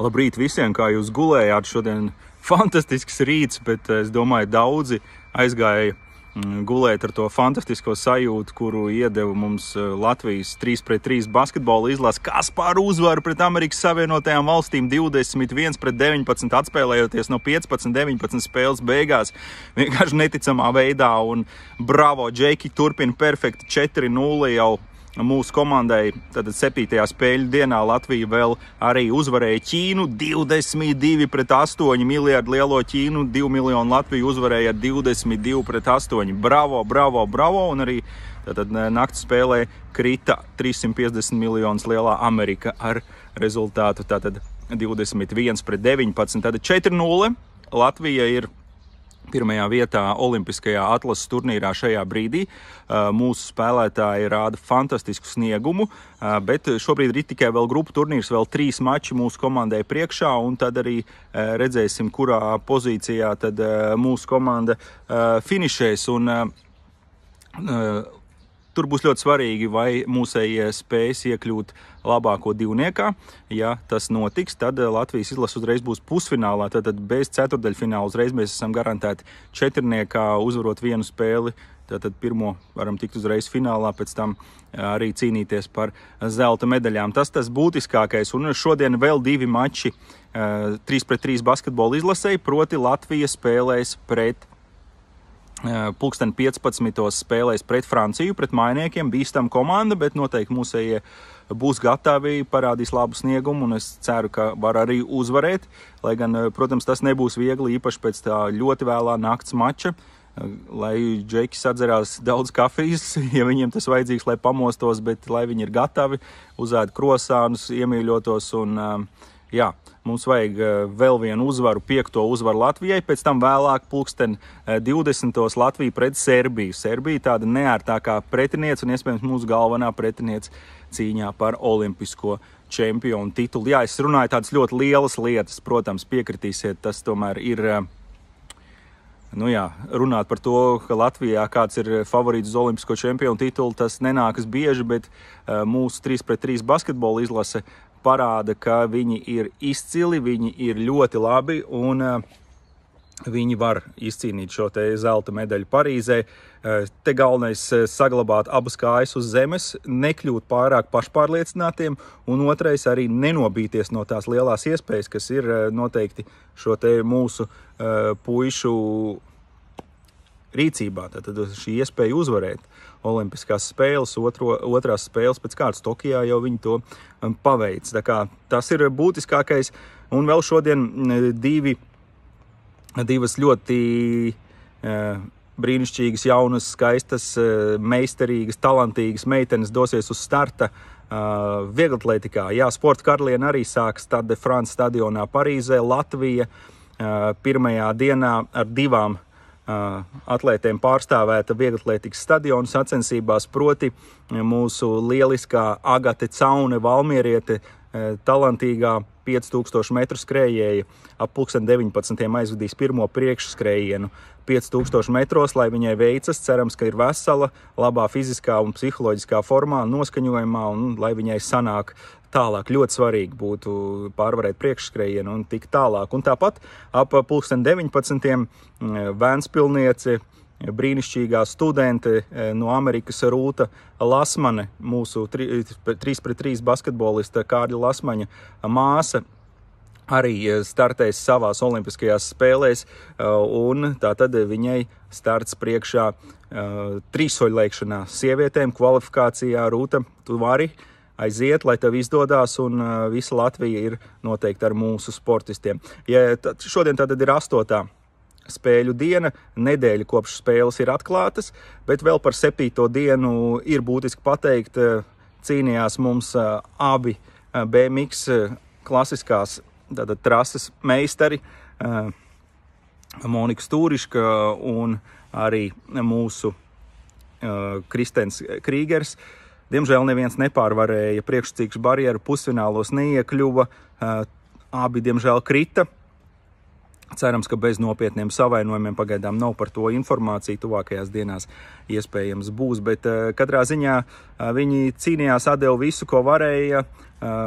Labrīt visiem, kā jūs gulējāt šodien. Fantastisks rīts, bet es domāju, daudzi aizgāja gulēt ar to fantastisko sajūtu, kuru iedeva mums Latvijas 3-3 basketbola izlase. Kaspāru uzvaru pret Amerikas Savienotajām valstīm 21-19, atspēlējoties no 15-19 spēles beigās. Vienkārši neticamā veidā, un bravo, Džeki turpina perfekti 4-0 jau. Mūsu komandai tad 7. spēļu dienā Latvija vēl arī uzvarēja Ķīnu 22-8 miljardu lielo Ķīnu, 2 miljonu Latviju uzvarēja 22-8. Bravo, bravo, bravo, un arī tad nakts spēlē krita 350 miljonus lielā Amerika ar rezultātu tātad 21-19. Tad 4-0 Latvija ir pirmajā vietā olimpiskajā atlases turnīrā šajā brīdī. Mūsu spēlētāji rāda fantastisku sniegumu, bet šobrīd ir tikai vēl grupu turnīrs, vēl 3 mači mūsu komandai priekšā, un tad arī redzēsim, kurā pozīcijā tad mūsu komanda finišēs. Tur būs ļoti svarīgi, vai mūsējie spējas iekļūt labāko divniekā. Ja tas notiks, tad Latvijas izlase uzreiz būs pusfinālā, tad bez ceturdaļfināla uzreiz mēs esam garantēti četrniekā, uzvarot vienu spēli. Tad pirmo varam tikt uzreiz finālā, pēc tam arī cīnīties par zelta medaļām. Tas būtiskākais, un šodien vēl 2 mači 3-3 basketbola izlasei, proti Latvija spēlēs pret 15. spēlēs pret Franciju, pret mainiekiem, bīstam komanda, bet noteikti mūsējie būs gatavi, parādīs labu sniegumu, un es ceru, ka var arī uzvarēt, lai gan, protams, tas nebūs viegli, īpaši pēc tā ļoti vēlā nakts mača, lai Džekis atzerās daudz kafijas, ja viņiem tas vajadzīgs, lai pamostos, bet lai viņi ir gatavi, uzēd krosānus, iemīļotos, un jā, mums vajag vēl vienu uzvaru, 5. uzvaru Latvijai, pēc tam vēlāk 20. Latvija pret Serbiju. Serbija tāda neērtākā pretiniece un iespējams mūsu galvenā pretiniece cīņā par olimpisko čempionu titulu. Jā, es runāju tādas ļoti lielas lietas, protams, piekritīsiet, tas tomēr ir, runāt par to, ka Latvijā kāds ir favorīts uz olimpisko čempionu titulu, tas nenākas bieži, bet mūsu 3-3 basketbola izlase parāda, ka viņi ir izcili, viņi ir ļoti labi un viņi var izcīnīt šo te zelta medaļu Parīzē. Te galvenais saglabāt abas kājas uz zemes, nekļūt pārāk pašpārliecinātiem, un otrais arī nenobīties no tās lielās iespējas, kas ir noteikti šo te mūsu puišu rīcībā. Tad šī iespēja uzvarēt olimpiskās spēles, otrās spēles pēc kārtas Tokijā jau viņi to paveic. Tā kā tas ir būtiskākais. Un vēl šodien divas ļoti brīnišķīgas, jaunas, skaistas, meistarīgas, talantīgas meitenes dosies uz starta vieglatlētikā. Jā, sporta karaliene arī sāks Stade de France stadionā Parīzē. Latvija pirmajā dienā ar 2 atlētiem pārstāvēta vieglatlētikas stadionu sacensībās, proti mūsu lieliskā Agate Caune, valmieriete, talantīgā 5000 metru skrējēja ap 19. aizvadīs pirmo priekšskrējienu 5000 metros, lai viņai veicas, cerams, ka ir vesela, labā fiziskā un psiholoģiskā formā, noskaņojumā, un lai viņai sanāk tālāk. Ļoti svarīgi būtu pārvarēt priekšskrējienu un tik tālāk. Un tāpat ap 19. Vēnspilniece, brīnišķīgā studente no Amerikas Rūta Lasmane, mūsu 3-3 basketbolista Kārļa Lasmaņa māsa, arī startēs savās olimpiskajās spēlēs, un tātad viņai starts priekšā trīssoļlēkšanā sievietēm kvalifikācijā. Rūta, tu vari aiziet, lai tev izdodās, un visa Latvija ir noteikti ar mūsu sportistiem. Šodien tātad ir 8. spēļu diena, nedēļa kopš spēles ir atklātas, bet vēl par 7. dienu ir būtiski pateikt, cīnījās mums abi BMX klasiskās trases meistari, Monika Stūriška un arī mūsu Kristens Krīgers. Diemžēl neviens nepārvarēja priekšsacīkšu barjeru, pusfinālos neiekļuva, abi diemžēl krita. Cerams, ka bez nopietniem savainojumiem pagaidām nav par to informācija, tuvākajās dienās iespējams būs, bet katrā ziņā viņi cīnījās, atdeva visu, ko varēja.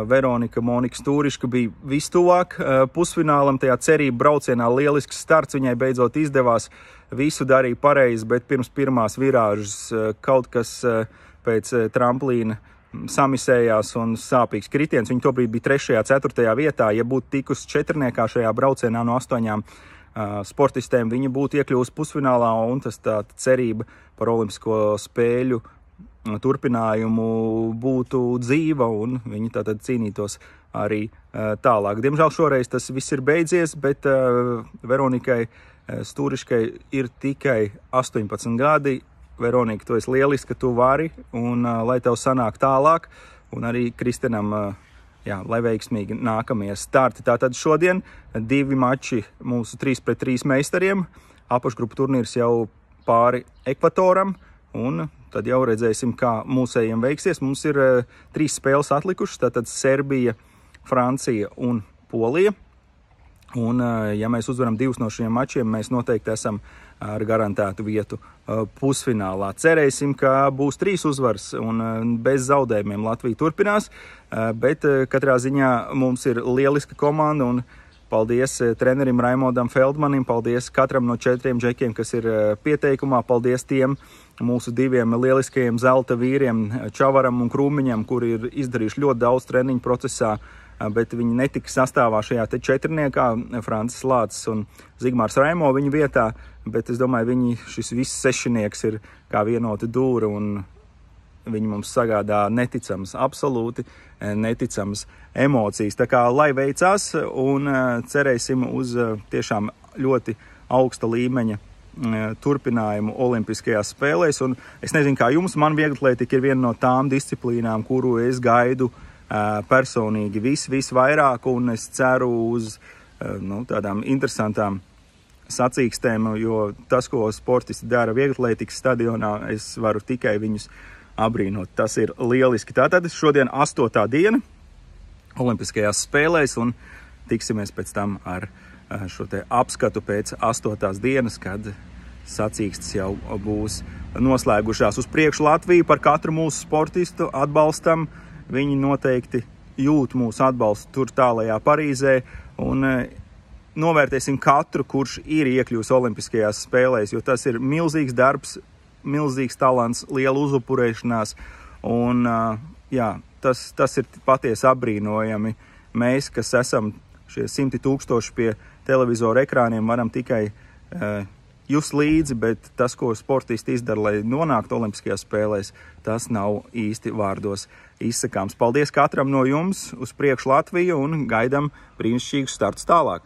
Veronika Monika Stūriška bija vistuvāk pusfinālam, tajā cerība braucienā lielisks starts, viņai beidzot izdevās, visu darīja pareizi, bet pirms pirmās virāžas kaut kas pēc tramplīna samisējās un sāpīgs kritiens. Viņa tobrīd bija 3., 4. vietā. Ja būtu tikusi četrniekā šajā braucienā no 8 sportistēm, viņa būtu iekļuvusi pusfinālā, un tas tā cerība par olimpisko spēļu turpinājumu būtu dzīva, un viņi tātad cīnītos arī tālāk. Diemžēl šoreiz tas viss ir beidzies, bet Veronikai Stūriškai ir tikai 18 gadi. Veronika, tu esi lieliska, tu vari, un lai tev sanāk tālāk, un arī Kristenam, lai veiksmīgi nākamie starti. Tātad šodien 2 mači mūsu 3-3 meistariem, apakšgrupu turnīrs jau pāri ekvatoram, un tad jau redzēsim, kā mūsējiem veiksies. Mums ir 3 spēles atlikušas, tātad Serbija, Francija un Polija. Un, ja mēs uzvaram 2 no šiem mačiem, mēs noteikti esam ar garantētu vietu pusfinālā. Cerēsim, ka būs 3 uzvaras un bez zaudējumiem Latvija turpinās, bet katrā ziņā mums ir lieliska komanda, un paldies trenerim Raimondam Feldmanim, paldies katram no 4 džekiem, kas ir pieteikumā, paldies tiem mūsu 2 lieliskajiem zelta vīriem, Čavaram un Krūmiņam, kuri ir izdarījuši ļoti daudz treniņu procesā, bet viņi netika sastāvā šajā te četrniekā, Francis Lācis un Zigmārs Raimo viņa vietā, bet es domāju, šis viss sešinieks ir kā vienota dūra, un viņi mums sagādā neticams, absolūti neticams emocijas. Tā kā lai veicās, un cerēsim uz tiešām ļoti augsta līmeņa turpinājumu olimpiskajās spēlēs, un es nezinu, kā jums, man vieglatlētika ir viena no tām disciplīnām, kuru es gaidu personīgi visvairāk, un es ceru uz tādām interesantām sacīkstēm, jo tas, ko sportisti dara vieglatlētikas stadionā, es varu tikai viņus abrīnot. Tas ir lieliski. Tātad šodien 8. diena olimpiskajās spēlēs, un tiksimies pēc tam ar šo te apskatu pēc 8. dienas, kad sacīkstes jau būs noslēgušās. Uz priekšu Latviju, par katru mūsu sportistu atbalstam. Viņi noteikti jūt mūsu atbalstu tur tālajā Parīzē, un novērtēsim katru, kurš ir iekļuvis olimpiskajās spēlēs, jo tas ir milzīgs darbs, milzīgs talants, liela uzupurēšanās, un tas ir patiesi apbrīnojami. Mēs, kas esam šie 100 000 pie televizora ekrāniem, varam tikai just līdzi, bet tas, ko sportisti izdara, lai nonāktu olimpiskajās spēlēs, tas nav īsti vārdos izsakāms. Paldies katram no jums, uz priekšu Latviju, un gaidam brīnišķīgus startus tālāk.